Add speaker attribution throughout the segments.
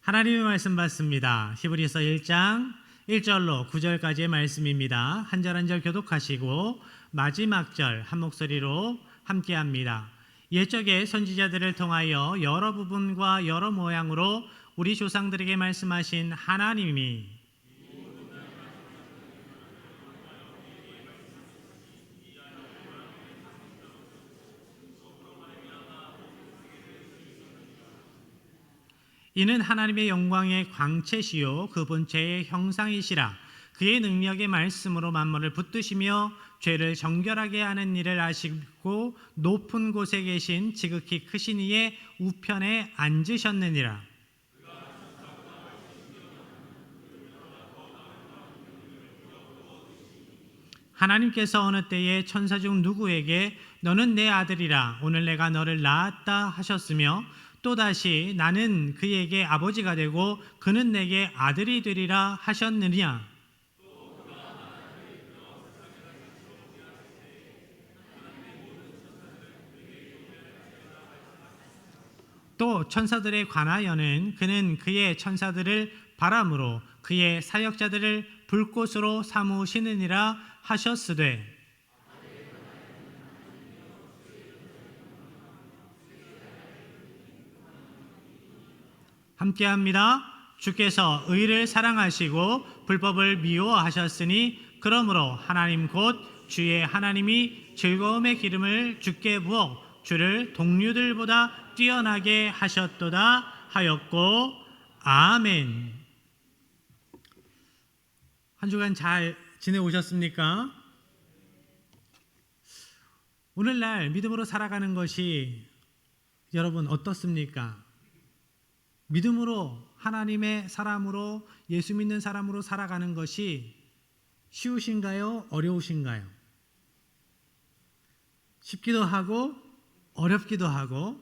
Speaker 1: 하나님의 말씀 받습니다. 히브리서 1장 1절로 9절까지의 말씀입니다. 한 절 한 절 교독하시고 마지막 절 한 목소리로 함께합니다. 옛적의 선지자들을 통하여 여러 부분과 여러 모양으로 우리 조상들에게 말씀하신 하나님이 이는 하나님의 영광의 광채시요 그 본체의 형상이시라. 그의 능력의 말씀으로 만물을 붙드시며 죄를 정결하게 하는 일을 아시고 높은 곳에 계신 지극히 크신 이의 우편에 앉으셨느니라. 하나님께서 어느 때에 천사 중 누구에게 너는 내 아들이라 오늘 내가 너를 낳았다 하셨으며 또다시 나는 그에게 아버지가 되고 그는 내게 아들이 되리라 하셨느냐. 또 천사들에 관하여는 그는 그의 천사들을 바람으로 그의 사역자들을 불꽃으로 삼으시느니라 하셨으되 함께합니다. 주께서 의를 사랑하시고 불법을 미워하셨으니 그러므로 하나님 곧 주의 하나님이 즐거움의 기름을 주께 부어 주를 동류들보다 뛰어나게 하셨도다 하였고 아멘. 한 주간 잘 지내오셨습니까? 오늘날 믿음으로 살아가는 것이 여러분 어떻습니까? 믿음으로 하나님의 사람으로 예수 믿는 사람으로 살아가는 것이 쉬우신가요? 어려우신가요? 쉽기도 하고 어렵기도 하고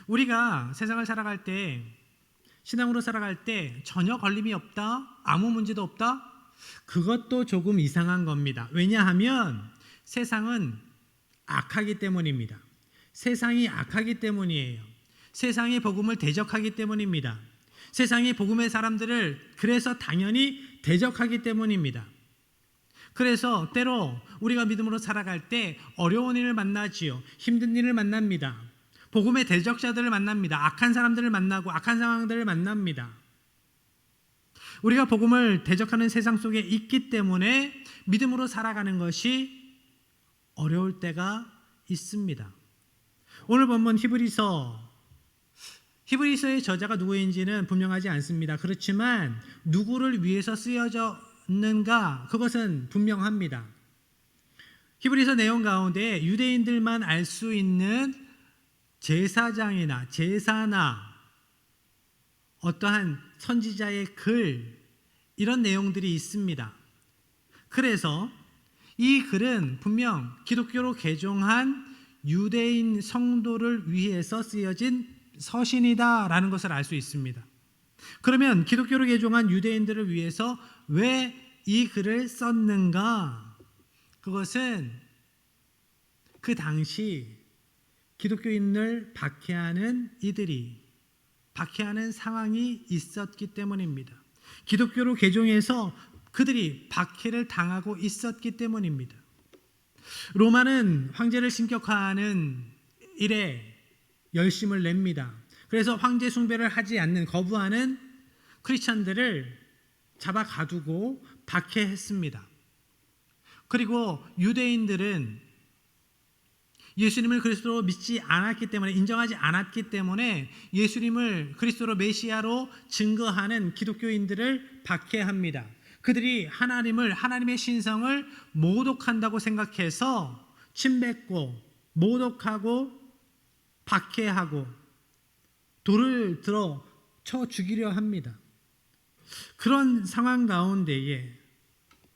Speaker 1: 우리가 세상을 살아갈 때 신앙으로 살아갈 때 전혀 걸림이 없다? 아무 문제도 없다? 그것도 조금 이상한 겁니다. 왜냐하면 세상은 악하기 때문입니다. 세상이 악하기 때문이에요. 세상이 복음을 대적하기 때문입니다. 세상이 복음의 사람들을 그래서 당연히 대적하기 때문입니다. 그래서 때로 우리가 믿음으로 살아갈 때 어려운 일을 만나지요. 힘든 일을 만납니다. 복음의 대적자들을 만납니다. 악한 사람들을 만나고 악한 상황들을 만납니다. 우리가 복음을 대적하는 세상 속에 있기 때문에 믿음으로 살아가는 것이 어려울 때가 있습니다. 오늘 본문 히브리서의 저자가 누구인지는 분명하지 않습니다. 그렇지만 누구를 위해서 쓰여졌는가 그것은 분명합니다. 히브리서 내용 가운데 유대인들만 알 수 있는 제사장이나 제사나 어떠한 선지자의 글 이런 내용들이 있습니다. 그래서 이 글은 분명 기독교로 개종한 유대인 성도를 위해서 쓰여진 서신이다라는 것을 알 수 있습니다. 그러면 기독교로 개종한 유대인들을 위해서 왜 이 글을 썼는가? 그것은 그 당시 기독교인을 박해하는 박해하는 상황이 있었기 때문입니다. 기독교로 개종해서 그들이 박해를 당하고 있었기 때문입니다. 로마는 황제를 신격화하는 일에 열심을 냅니다. 그래서 황제 숭배를 하지 않는 거부하는 크리스천들을 잡아 가두고 박해했습니다. 그리고 유대인들은 예수님을 그리스도로 믿지 않았기 때문에 인정하지 않았기 때문에 예수님을 그리스도로 메시아로 증거하는 기독교인들을 박해합니다. 그들이 하나님의 신성을 모독한다고 생각해서 침뱉고 모독하고 박해하고 돌을 들어 쳐 죽이려 합니다. 그런 상황 가운데에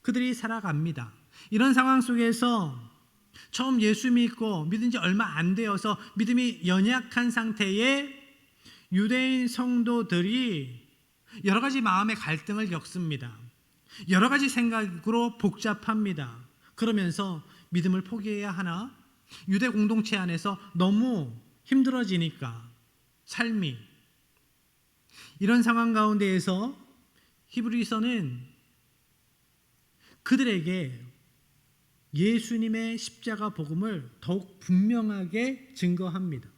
Speaker 1: 그들이 살아갑니다. 이런 상황 속에서 처음 예수 믿고 믿은 지 얼마 안 되어서 믿음이 연약한 상태에 유대인 성도들이 여러 가지 마음의 갈등을 겪습니다. 여러 가지 생각으로 복잡합니다. 그러면서 믿음을 포기해야 하나? 유대 공동체 안에서 너무 힘들어지니까 삶이 이런 상황 가운데에서 히브리서는 그들에게 예수님의 십자가 복음을 더욱 분명하게 증거합니다.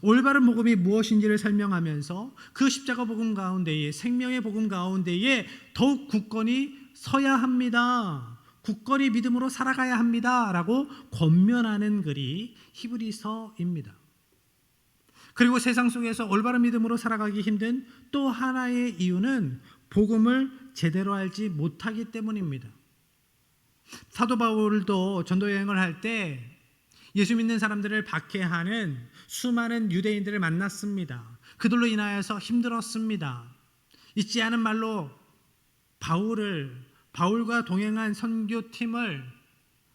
Speaker 1: 올바른 복음이 무엇인지를 설명하면서 그 십자가 복음 가운데에, 생명의 복음 가운데에 더욱 굳건히 서야 합니다. 굳건히 믿음으로 살아가야 합니다. 라고 권면하는 글이 히브리서입니다. 그리고 세상 속에서 올바른 믿음으로 살아가기 힘든 또 하나의 이유는 복음을 제대로 알지 못하기 때문입니다. 사도 바울도 전도 여행을 할 때 예수 믿는 사람들을 박해하는 수많은 유대인들을 만났습니다. 그들로 인하여서 힘들었습니다. 잊지 않은 말로 바울과 동행한 선교팀을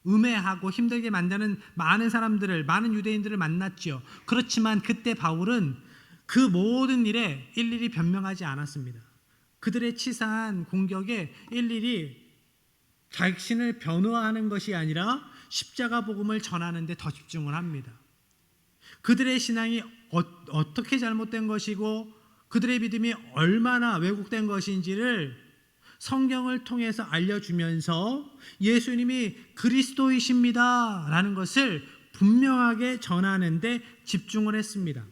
Speaker 1: 음해하고 힘들게 만드는 많은 사람들을, 많은 유대인들을 만났죠. 그렇지만 그때 바울은 그 모든 일에 일일이 변명하지 않았습니다. 그들의 치사한 공격에 일일이 자신을 변호하는 것이 아니라 십자가 복음을 전하는 데 더 집중을 합니다. 그들의 신앙이 어떻게 잘못된 것이고 그들의 믿음이 얼마나 왜곡된 것인지를 성경을 통해서 알려주면서 예수님이 그리스도이십니다 라는 것을 분명하게 전하는 데 집중을 했습니다.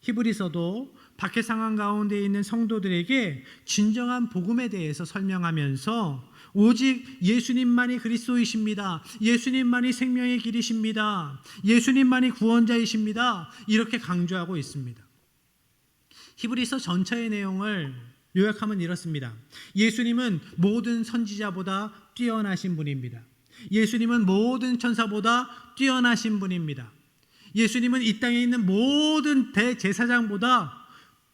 Speaker 1: 히브리서도 박해 상황 가운데 있는 성도들에게 진정한 복음에 대해서 설명하면서 오직 예수님만이 그리스도이십니다. 예수님만이 생명의 길이십니다. 예수님만이 구원자이십니다. 이렇게 강조하고 있습니다. 히브리서 전체의 내용을 요약하면 이렇습니다. 예수님은 모든 선지자보다 뛰어나신 분입니다. 예수님은 모든 천사보다 뛰어나신 분입니다. 예수님은 이 땅에 있는 모든 대제사장보다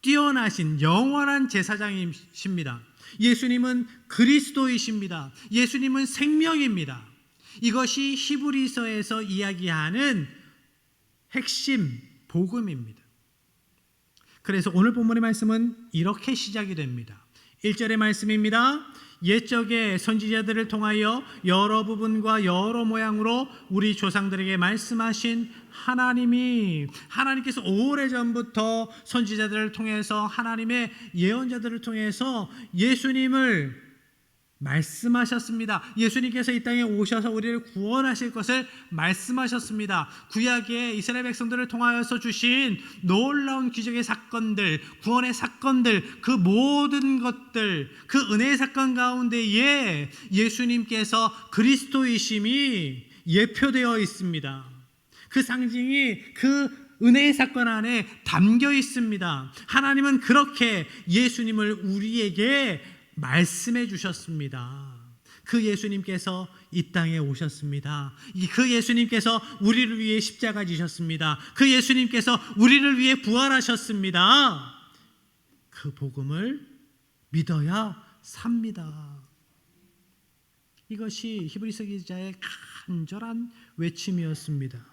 Speaker 1: 뛰어나신 영원한 제사장이십니다. 예수님은 그리스도이십니다. 예수님은 생명입니다. 이것이 히브리서에서 이야기하는 핵심 복음입니다. 그래서 오늘 본문의 말씀은 이렇게 시작이 됩니다. 1절의 말씀입니다. 옛적에 선지자들을 통하여 여러 부분과 여러 모양으로 우리 조상들에게 말씀하신 하나님께서 오래전부터 선지자들을 통해서 하나님의 예언자들을 통해서 예수님을 말씀하셨습니다. 예수님께서 이 땅에 오셔서 우리를 구원하실 것을 말씀하셨습니다. 구약의 이스라엘 백성들을 통하여서 주신 놀라운 기적의 사건들, 구원의 사건들, 그 모든 것들, 그 은혜의 사건 가운데에 예수님께서 그리스도이심이 예표되어 있습니다. 그 상징이 그 은혜의 사건 안에 담겨 있습니다. 하나님은 그렇게 예수님을 우리에게 말씀해 주셨습니다. 그 예수님께서 이 땅에 오셨습니다. 그 예수님께서 우리를 위해 십자가 지셨습니다. 그 예수님께서 우리를 위해 부활하셨습니다. 그 복음을 믿어야 삽니다. 이것이 히브리서 기자의 간절한 외침이었습니다.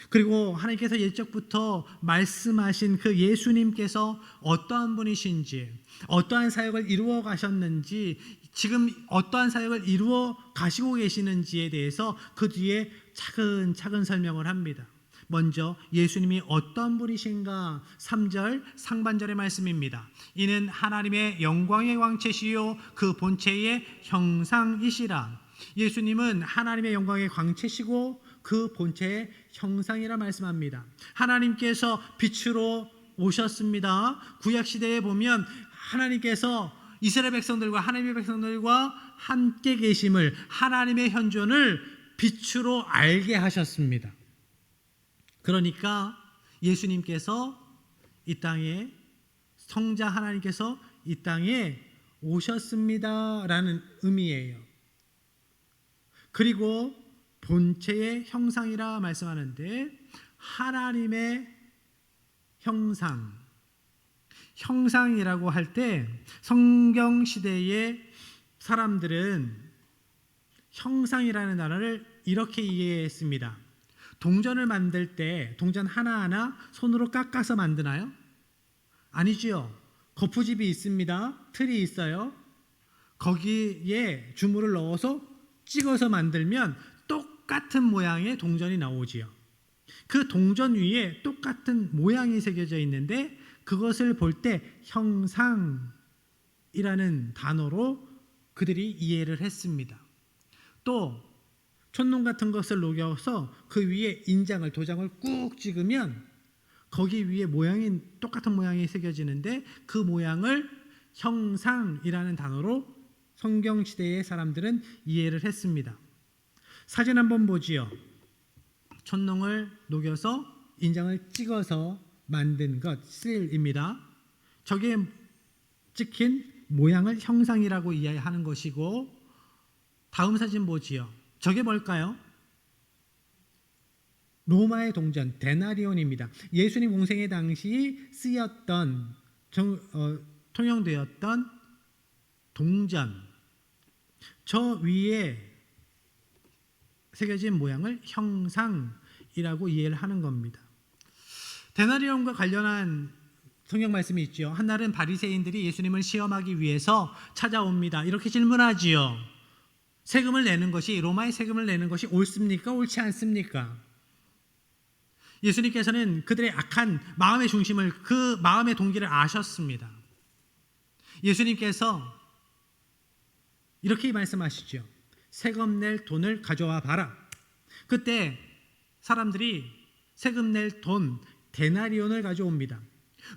Speaker 1: 그리고 하나님께서 옛적부터 말씀하신 그 예수님께서 어떠한 분이신지, 어떠한 사역을 이루어 가셨는지, 지금 어떠한 사역을 이루어 가시고 계시는지에 대해서 그 뒤에 차근차근 설명을 합니다. 먼저 예수님이 어떤 분이신가 3절 상반절의 말씀입니다. 이는 하나님의 영광의 광채시요 그 본체의 형상이시라. 예수님은 하나님의 영광의 광채시고 그 본체의 형상이라 말씀합니다. 하나님께서 빛으로 오셨습니다. 구약시대에 보면 하나님께서 이스라엘 백성들과 하나님의 백성들과 함께 계심을, 하나님의 현존을 빛으로 알게 하셨습니다. 그러니까 예수님께서 이 땅에, 성자 하나님께서 이 땅에 오셨습니다 라는 의미예요. 그리고 본체의 형상이라 말씀하는데, 하나님의 형상이라고 할 때 성경 시대의 사람들은 형상이라는 단어를 이렇게 이해했습니다. 동전을 만들 때 동전 하나하나 손으로 깎아서 만드나요? 아니지요. 거푸집이 있습니다. 틀이 있어요. 거기에 주물을 넣어서 찍어서 만들면 똑같은 모양의 동전이 나오지요. 그 동전 위에 똑같은 모양이 새겨져 있는데 그것을 볼 때 형상이라는 단어로 그들이 이해를 했습니다. 또 촛농 같은 것을 녹여서 그 위에 인장을 도장을 꾹 찍으면 거기 위에 모양이 똑같은 모양이 새겨지는데 그 모양을 형상이라는 단어로 성경 시대의 사람들은 이해를 했습니다. 사진 한번 보지요. 촛농을 녹여서 인장을 찍어서 만든 것 실입니다. 저게 찍힌 모양을 형상이라고 이해하는 것이고, 다음 사진 보지요. 저게 뭘까요? 로마의 동전 데나리온입니다. 예수님 공생의 당시 쓰였던 통용되었던 동전, 저 위에 새겨진 모양을 형상이라고 이해를 하는 겁니다. 데나리온과 관련한 성경 말씀이 있죠. 한날은 바리새인들이 예수님을 시험하기 위해서 찾아옵니다. 이렇게 질문하지요. 세금을 내는 것이, 로마의 세금을 내는 것이 옳습니까? 옳지 않습니까? 예수님께서는 그들의 악한 마음의 중심을, 그 마음의 동기를 아셨습니다. 예수님께서 이렇게 말씀하시죠. 세금 낼 돈을 가져와 봐라. 그때 사람들이 세금 낼 돈 데나리온을 가져옵니다.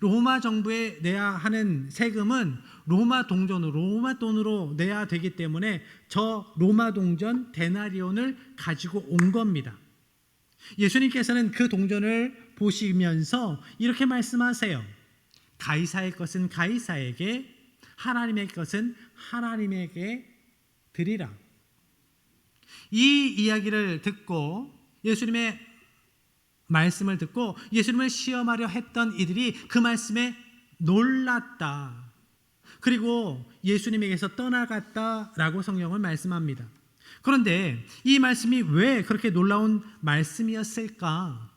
Speaker 1: 로마 정부에 내야 하는 세금은 로마 동전으로, 로마 돈으로 내야 되기 때문에 저 로마 동전 데나리온을 가지고 온 겁니다. 예수님께서는 그 동전을 보시면서 이렇게 말씀하세요. 가이사의 것은 가이사에게, 하나님의 것은 하나님에게 드리라. 이 이야기를 듣고, 예수님의 말씀을 듣고 예수님을 시험하려 했던 이들이 그 말씀에 놀랐다. 그리고 예수님에게서 떠나갔다라고 성경은 말씀합니다. 그런데 이 말씀이 왜 그렇게 놀라운 말씀이었을까?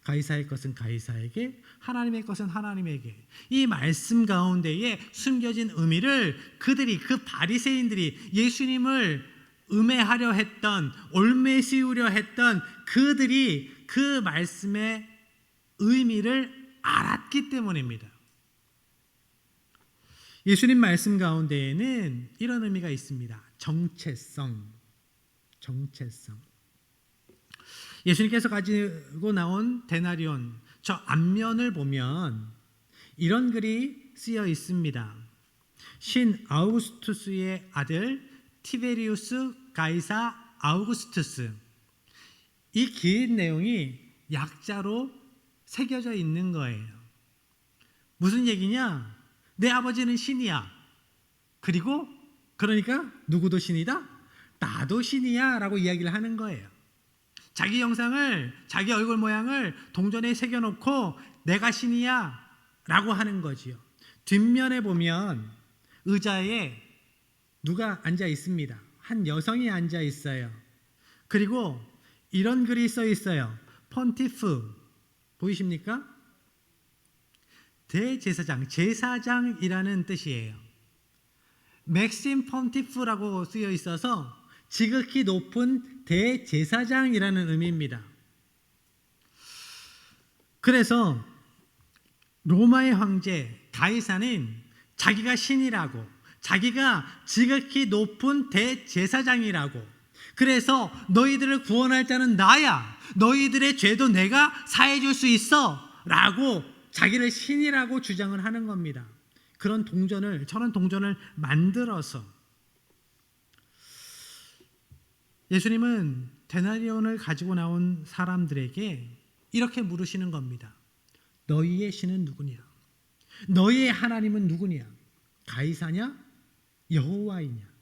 Speaker 1: 가이사의 것은 가이사에게, 하나님의 것은 하나님에게. 이 말씀 가운데에 숨겨진 의미를 그들이, 그 바리새인들이, 예수님을 음해하려 했던, 올매시우려 했던 그들이 그 말씀의 의미를 알았기 때문입니다. 예수님 말씀 가운데에는 이런 의미가 있습니다. 정체성. 예수님께서 가지고 나온 데나리온, 저 앞면을 보면 이런 글이 쓰여 있습니다. 신 아우구스투스의 아들 티베리우스 가이사 아우구스투스. 이 긴 내용이 약자로 새겨져 있는 거예요. 무슨 얘기냐? 내 아버지는 신이야. 그리고 그러니까 누구도 신이다? 나도 신이야 라고 이야기를 하는 거예요. 자기 형상을, 자기 얼굴 모양을 동전에 새겨놓고 내가 신이야 라고 하는 거지요. 뒷면에 보면 의자에 누가 앉아 있습니다. 한 여성이 앉아 있어요. 그리고 이런 글이 써 있어요. 폰티프 보이십니까? 대제사장, 제사장이라는 뜻이에요. 맥심 폰티프라고 쓰여 있어서 지극히 높은 대제사장이라는 의미입니다. 그래서 로마의 황제 가이사는 자기가 신이라고, 자기가 지극히 높은 대제사장이라고, 그래서 너희들을 구원할 자는 나야, 너희들의 죄도 내가 사해 줄 수 있어 라고 자기를 신이라고 주장을 하는 겁니다. 그런 동전을, 저런 동전을 만들어서 예수님은 데나리온을 가지고 나온 사람들에게 이렇게 물으시는 겁니다. 너희의 신은 누구냐? 너희의 하나님은 누구냐? 가이사냐? 여호와이냐?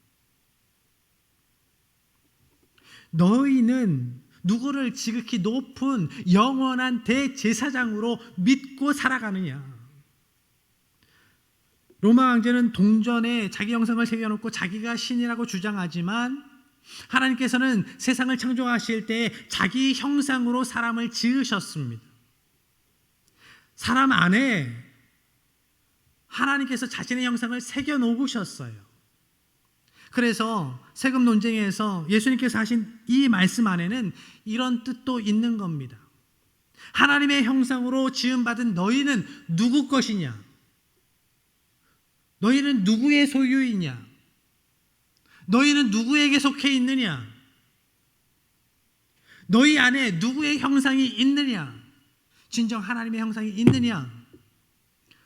Speaker 1: 너희는 누구를 지극히 높은 영원한 대제사장으로 믿고 살아가느냐? 로마 황제는 동전에 자기 형상을 새겨놓고 자기가 신이라고 주장하지만 하나님께서는 세상을 창조하실 때 자기 형상으로 사람을 지으셨습니다. 사람 안에 하나님께서 자신의 형상을 새겨 놓으셨어요. 그래서 세금 논쟁에서 예수님께서 하신 이 말씀 안에는 이런 뜻도 있는 겁니다. 하나님의 형상으로 지음받은 너희는 누구 것이냐? 너희는 누구의 소유이냐? 너희는 누구에게 속해 있느냐? 너희 안에 누구의 형상이 있느냐? 진정 하나님의 형상이 있느냐?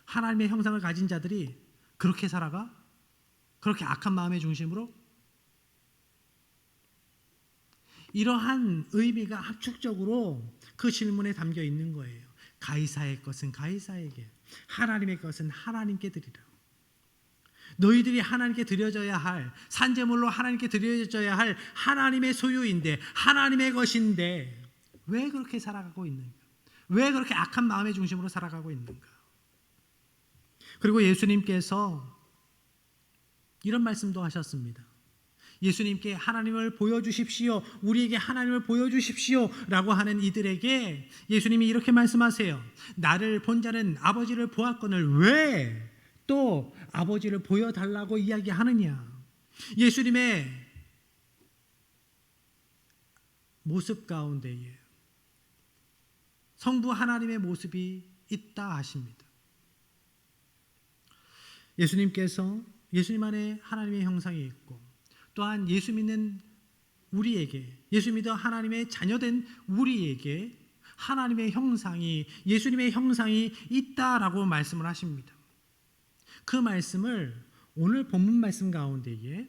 Speaker 1: 하나님의 형상을 가진 자들이 그렇게 살아가? 그렇게 악한 마음의 중심으로? 이러한 의미가 합축적으로 그 질문에 담겨 있는 거예요. 가이사의 것은 가이사에게, 하나님의 것은 하나님께 드리라. 너희들이 하나님께 드려져야 할, 산제물로 하나님께 드려져야 할 하나님의 소유인데, 하나님의 것인데 왜 그렇게 살아가고 있는가? 왜 그렇게 악한 마음의 중심으로 살아가고 있는가? 그리고 예수님께서 이런 말씀도 하셨습니다. 예수님께 하나님을 보여주십시오, 우리에게 하나님을 보여주십시오 라고 하는 이들에게 예수님이 이렇게 말씀하세요. 나를 본 자는 아버지를 보았거늘 왜 또 아버지를 보여달라고 이야기하느냐? 예수님의 모습 가운데에 성부 하나님의 모습이 있다 하십니다. 예수님 안에 하나님의 형상이 있고, 또한 예수 믿는 우리에게, 예수 믿어 하나님의 자녀된 우리에게 하나님의 형상이, 예수님의 형상이 있다라고 말씀을 하십니다. 그 말씀을 오늘 본문 말씀 가운데에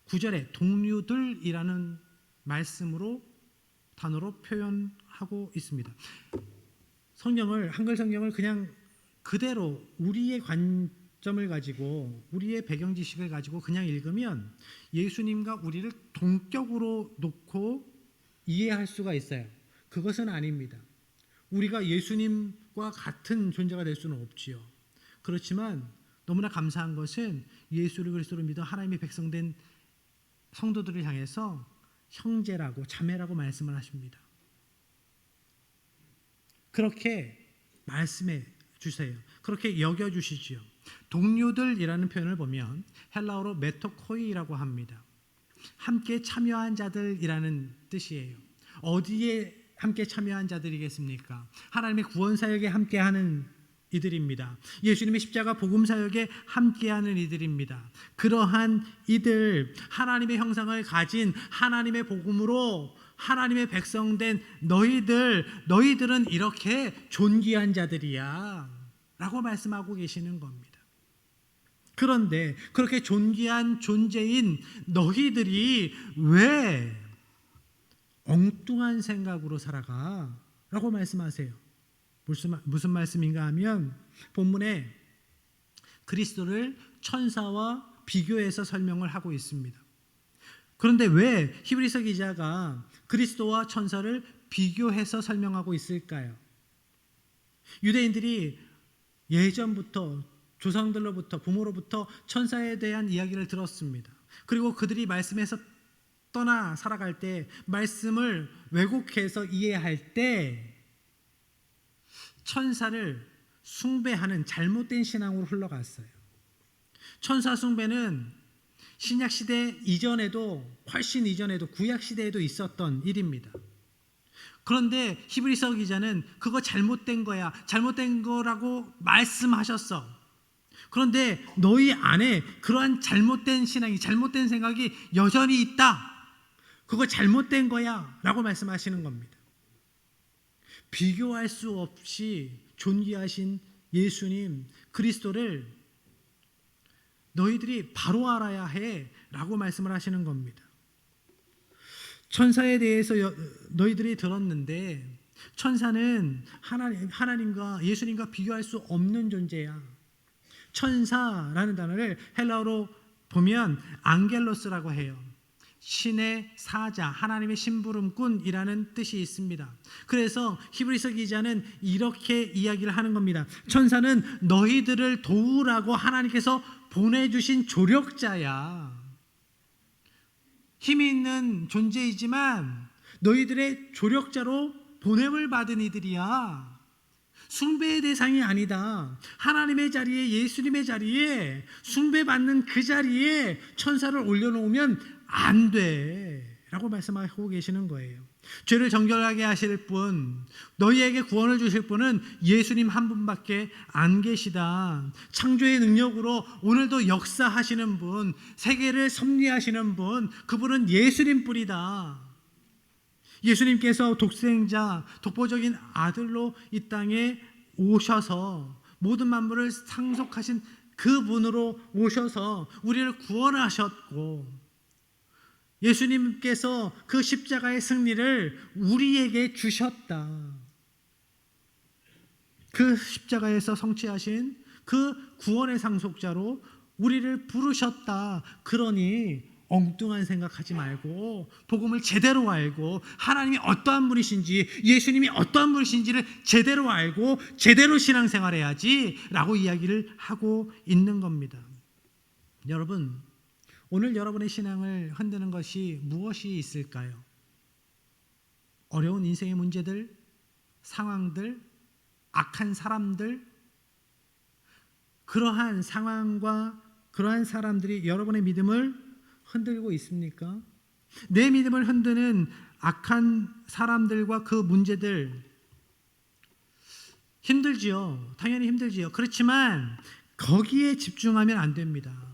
Speaker 1: 9절에 동류들이라는 말씀으로, 단어로 표현하고 있습니다. 한글 성경을 그냥 그대로 우리의 관점을 가지고, 우리의 배경 지식을 가지고 그냥 읽으면 예수님과 우리를 동격으로 놓고 이해할 수가 있어요. 그것은 아닙니다. 우리가 예수님과 같은 존재가 될 수는 없지요. 그렇지만 너무나 감사한 것은 예수를 그리스도로 믿어 하나님의 백성된 성도들을 향해서 형제라고, 자매라고 말씀을 하십니다. 그렇게 말씀해 주세요. 그렇게 여겨주시지요. 동료들이라는 표현을 보면 헬라어로 메토코이라고 합니다. 함께 참여한 자들이라는 뜻이에요. 어디에 함께 참여한 자들이겠습니까? 하나님의 구원사역에 함께하는 이들입니다. 예수님의 십자가 복음사역에 함께하는 이들입니다. 그러한 이들, 하나님의 형상을 가진 하나님의 복음으로 하나님의 백성된 너희들은 이렇게 존귀한 자들이야 라고 말씀하고 계시는 겁니다. 그런데 그렇게 존귀한 존재인 너희들이 왜 엉뚱한 생각으로 살아가? 라고 말씀하세요. 무슨 말씀인가 하면 본문에 그리스도를 천사와 비교해서 설명을 하고 있습니다. 그런데 왜 히브리서 기자가 그리스도와 천사를 비교해서 설명하고 있을까요? 유대인들이 예전부터 조상들로부터, 부모로부터 천사에 대한 이야기를 들었습니다. 그리고 그들이 말씀에서 떠나 살아갈 때, 말씀을 왜곡해서 이해할 때 천사를 숭배하는 잘못된 신앙으로 흘러갔어요. 천사 숭배는 신약 시대 이전에도, 훨씬 이전에도, 구약 시대에도 있었던 일입니다. 그런데 히브리서 기자는 그거 잘못된 거야, 잘못된 거라고 말씀하셨어. 그런데 너희 안에 그러한 잘못된 신앙이, 잘못된 생각이 여전히 있다. 그거 잘못된 거야 라고 말씀하시는 겁니다. 비교할 수 없이 존귀하신 예수님 그리스도를 너희들이 바로 알아야 해 라고 말씀을 하시는 겁니다. 천사에 대해서 너희들이 들었는데 천사는 하나님과 예수님과 비교할 수 없는 존재야. 천사라는 단어를 헬라어로 보면 앙겔로스라고 해요. 신의 사자, 하나님의 심부름꾼이라는 뜻이 있습니다. 그래서 히브리서 기자는 이렇게 이야기를 하는 겁니다. 천사는 너희들을 도우라고 하나님께서 보내주신 조력자야. 힘이 있는 존재이지만 너희들의 조력자로 보냄을 받은 이들이야. 숭배의 대상이 아니다. 하나님의 자리에, 예수님의 자리에, 숭배받는 그 자리에 천사를 올려놓으면 안 돼 라고 말씀하고 계시는 거예요. 죄를 정결하게 하실 분, 너희에게 구원을 주실 분은 예수님 한 분밖에 안 계시다. 창조의 능력으로 오늘도 역사하시는 분, 세계를 섭리하시는 분, 그분은 예수님 뿐이다. 예수님께서 독생자, 독보적인 아들로 이 땅에 오셔서 모든 만물을 상속하신 그분으로 오셔서 우리를 구원하셨고, 예수님께서 그 십자가의 승리를 우리에게 주셨다. 그 십자가에서 성취하신 그 구원의 상속자로 우리를 부르셨다. 그러니 엉뚱한 생각하지 말고 복음을 제대로 알고 하나님이 어떠한 분이신지, 예수님이 어떠한 분이신지를 제대로 알고 제대로 신앙생활해야지 라고 이야기를 하고 있는 겁니다. 여러분, 오늘 여러분의 신앙을 흔드는 것이 무엇이 있을까요? 어려운 인생의 문제들, 상황들, 악한 사람들, 그러한 상황과 그러한 사람들이 여러분의 믿음을 흔들고 있습니까? 내 믿음을 흔드는 악한 사람들과 그 문제들, 힘들지요. 당연히 힘들지요. 그렇지만 거기에 집중하면 안 됩니다.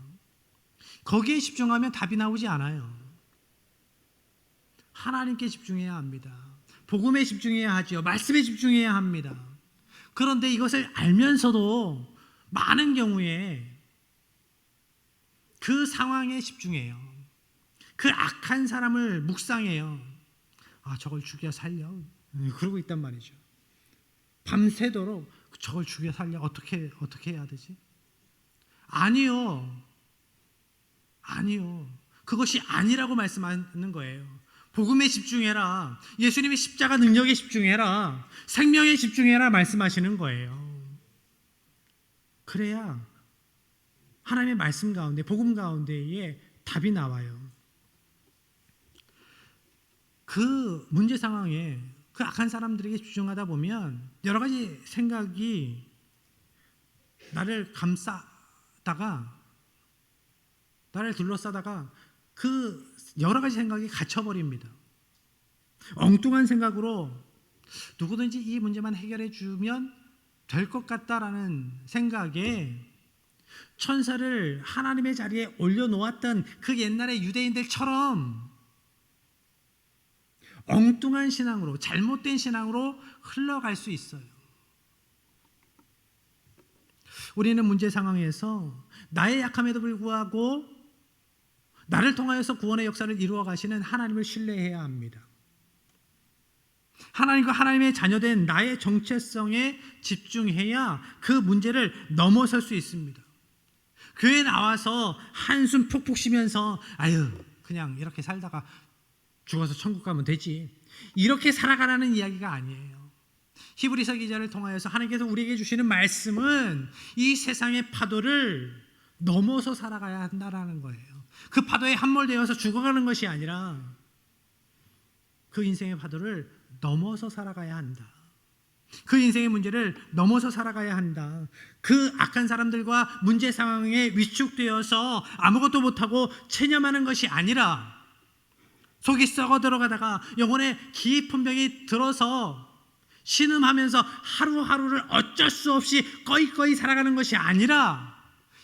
Speaker 1: 거기에 집중하면 답이 나오지 않아요. 하나님께 집중해야 합니다. 복음에 집중해야 하죠. 말씀에 집중해야 합니다. 그런데 이것을 알면서도 많은 경우에 그 상황에 집중해요. 그 악한 사람을 묵상해요. 아, 저걸 죽여 살려. 그러고 있단 말이죠. 밤새도록 저걸 죽여 살려. 어떻게 해야 되지? 아니요. 그것이 아니라고 말씀하는 거예요. 복음에 집중해라. 예수님의 십자가 능력에 집중해라. 생명에 집중해라 말씀하시는 거예요. 그래야 하나님의 말씀 가운데, 복음 가운데에 답이 나와요. 그 문제 상황에 그 악한 사람들에게 집중하다 보면 여러 가지 생각이 나를 감싸다가, 나를 둘러싸다가 그 여러 가지 생각이 갇혀버립니다. 엉뚱한 생각으로 누구든지 이 문제만 해결해 주면 될 것 같다라는 생각에 천사를 하나님의 자리에 올려놓았던 그 옛날의 유대인들처럼 엉뚱한 신앙으로, 잘못된 신앙으로 흘러갈 수 있어요. 우리는 문제 상황에서 나의 약함에도 불구하고 나를 통하여서 구원의 역사를 이루어 가시는 하나님을 신뢰해야 합니다. 하나님과 하나님의 자녀된 나의 정체성에 집중해야 그 문제를 넘어설 수 있습니다. 교회에 나와서 한숨 푹푹 쉬면서 아유, 그냥 이렇게 살다가 죽어서 천국 가면 되지, 이렇게 살아가라는 이야기가 아니에요. 히브리서 기자를 통하여서 하나님께서 우리에게 주시는 말씀은 이 세상의 파도를 넘어서 살아가야 한다라는 거예요. 그 파도에 함몰되어서 죽어가는 것이 아니라 그 인생의 파도를 넘어서 살아가야 한다. 그 인생의 문제를 넘어서 살아가야 한다. 그 악한 사람들과 문제 상황에 위축되어서 아무것도 못하고 체념하는 것이 아니라 속이 썩어 들어가다가 영혼에 깊은 병이 들어서 신음하면서 하루하루를 어쩔 수 없이 꺼이꺼이 살아가는 것이 아니라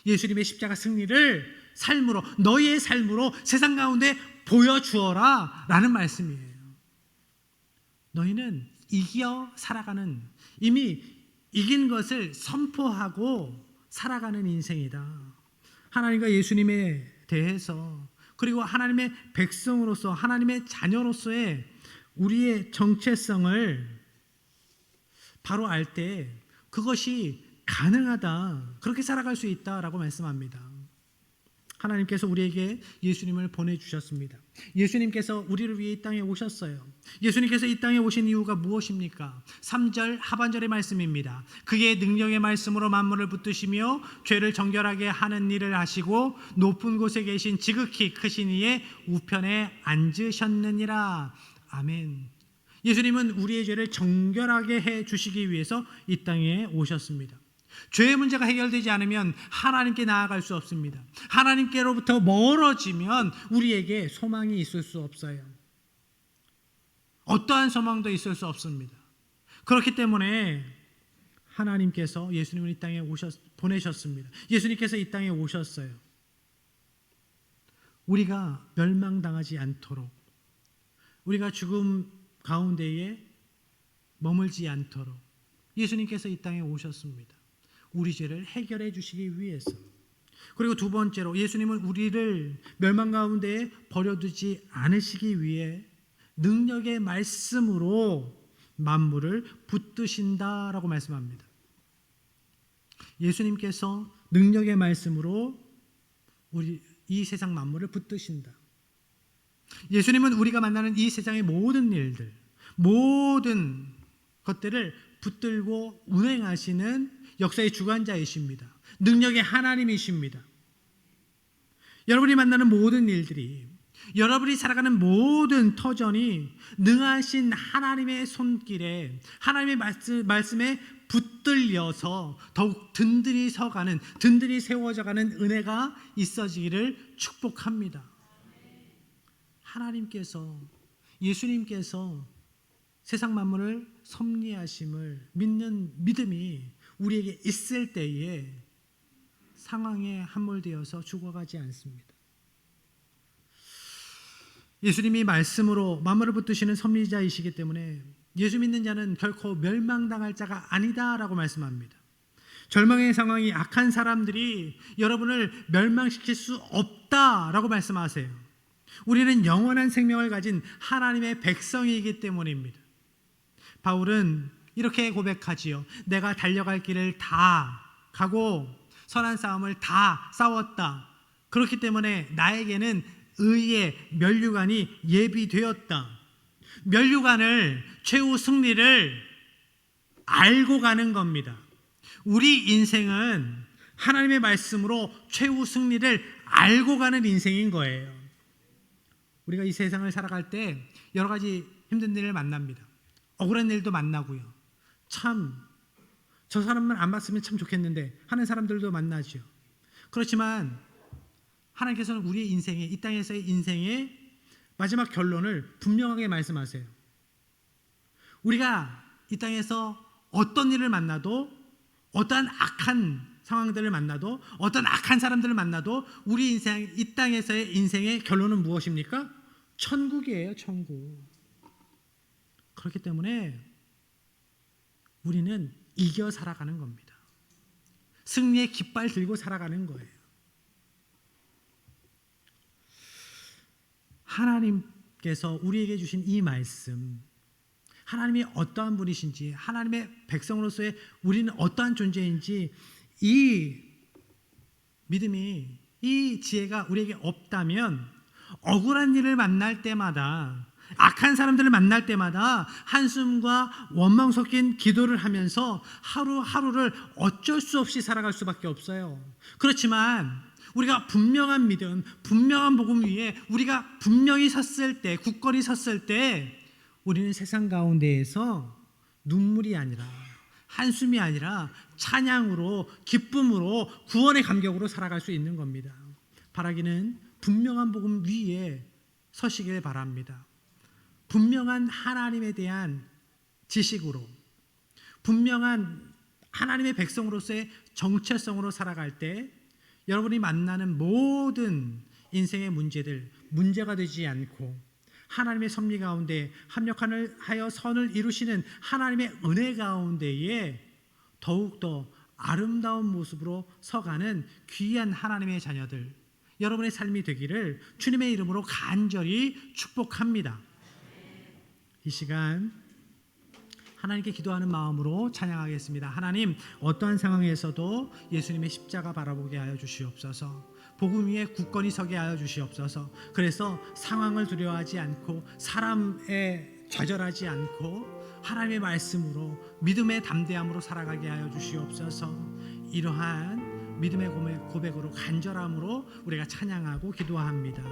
Speaker 1: 예수님의 십자가 승리를 삶으로, 너희의 삶으로 세상 가운데 보여주어라 라는 말씀이에요. 너희는 이겨 살아가는, 이미 이긴 것을 선포하고 살아가는 인생이다. 하나님과 예수님에 대해서, 그리고 하나님의 백성으로서, 하나님의 자녀로서의 우리의 정체성을 바로 알 때 그것이 가능하다, 그렇게 살아갈 수 있다라고 말씀합니다. 하나님께서 우리에게 예수님을 보내주셨습니다. 예수님께서 우리를 위해 이 땅에 오셨어요. 예수님께서 이 땅에 오신 이유가 무엇입니까? 3절 하반절의 말씀입니다. 그의 능력의 말씀으로 만물을 붙드시며 죄를 정결하게 하는 일을 하시고 높은 곳에 계신 지극히 크신 이의 우편에 앉으셨느니라. 아멘. 예수님은 우리의 죄를 정결하게 해 주시기 위해서 이 땅에 오셨습니다. 죄의 문제가 해결되지 않으면 하나님께 나아갈 수 없습니다. 하나님께로부터 멀어지면 우리에게 소망이 있을 수 없어요. 어떠한 소망도 있을 수 없습니다. 그렇기 때문에 하나님께서 예수님을 이 땅에 보내셨습니다. 예수님께서 이 땅에 오셨어요. 우리가 멸망당하지 않도록, 우리가 죽음 가운데에 머물지 않도록 예수님께서 이 땅에 오셨습니다. 우리 죄를 해결해 주시기 위해서. 그리고 두 번째로 예수님은 우리를 멸망 가운데에 버려두지 않으시기 위해 능력의 말씀으로 만물을 붙드신다라고 말씀합니다. 예수님께서 능력의 말씀으로 이 세상 만물을 붙드신다. 예수님은 우리가 만나는 이 세상의 모든 일들, 모든 것들을 붙들고 운행하시는 역사의 주관자이십니다. 능력의 하나님이십니다. 여러분이 만나는 모든 일들이, 여러분이 살아가는 모든 터전이 능하신 하나님의 손길에, 하나님의 말씀에 붙들려서 더욱 든든히 서가는, 든든히 세워져가는 은혜가 있어지기를 축복합니다. 하나님께서, 예수님께서 세상 만물을 섭리하심을 믿는 믿음이 우리에게 있을 때에 상황에 함몰되어서 죽어가지 않습니다. 예수님이 말씀으로 만물을 붙드시는 섭리자이시기 때문에 예수 믿는 자는 결코 멸망당할 자가 아니다라고 말씀합니다. 절망의 상황이 악한 사람들이 여러분을 멸망시킬 수 없다라고 말씀하세요. 우리는 영원한 생명을 가진 하나님의 백성이기 때문입니다. 바울은 이렇게 고백하지요. 내가 달려갈 길을 다 가고 선한 싸움을 다 싸웠다. 그렇기 때문에 나에게는 의의 면류관이 예비되었다. 면류관을, 최후 승리를 알고 가는 겁니다. 우리 인생은 하나님의 말씀으로 최후 승리를 알고 가는 인생인 거예요. 우리가 이 세상을 살아갈 때 여러 가지 힘든 일을 만납니다. 억울한 일도 만나고요. 참, 저 사람만 안 봤으면 참 좋겠는데 하는 사람들도 만나죠. 그렇지만 하나님께서는 우리의 인생에, 이 땅에서의 인생의 마지막 결론을 분명하게 말씀하세요. 우리가 이 땅에서 어떤 일을 만나도, 어떠한 악한 상황들을 만나도, 어떤 악한 사람들을 만나도 우리 인생, 이 땅에서의 인생의 결론은 무엇입니까? 천국이에요, 천국. 그렇기 때문에 우리는 이겨 살아가는 겁니다. 승리의 깃발 들고 살아가는 거예요. 하나님께서 우리에게 주신 이 말씀, 하나님이 어떠한 분이신지, 하나님의 백성으로서의 우리는 어떠한 존재인지, 이 믿음이, 이 지혜가 우리에게 없다면 억울한 일을 만날 때마다, 악한 사람들을 만날 때마다 한숨과 원망 섞인 기도를 하면서 하루하루를 어쩔 수 없이 살아갈 수밖에 없어요. 그렇지만 우리가 분명한 믿음, 분명한 복음 위에 우리가 분명히 섰을 때, 굳건히 섰을 때 우리는 세상 가운데에서 눈물이 아니라, 한숨이 아니라 찬양으로, 기쁨으로, 구원의 감격으로 살아갈 수 있는 겁니다. 바라기는 분명한 복음 위에 서시길 바랍니다. 분명한 하나님에 대한 지식으로, 분명한 하나님의 백성으로서의 정체성으로 살아갈 때 여러분이 만나는 모든 인생의 문제들, 문제가 되지 않고 하나님의 섭리 가운데 합력하여 선을 이루시는 하나님의 은혜 가운데에 더욱더 아름다운 모습으로 서가는 귀한 하나님의 자녀들, 여러분의 삶이 되기를 주님의 이름으로 간절히 축복합니다. 이 시간 하나님께 기도하는 마음으로 찬양하겠습니다. 하나님, 어떠한 상황에서도 예수님의 십자가 바라보게 하여 주시옵소서. 복음 위에 굳건히 서게 하여 주시옵소서. 그래서 상황을 두려워하지 않고 사람에 좌절하지 않고 하나님의 말씀으로 믿음의 담대함으로 살아가게 하여 주시옵소서. 이러한 믿음의 고백으로 간절함으로 우리가 찬양하고 기도합니다.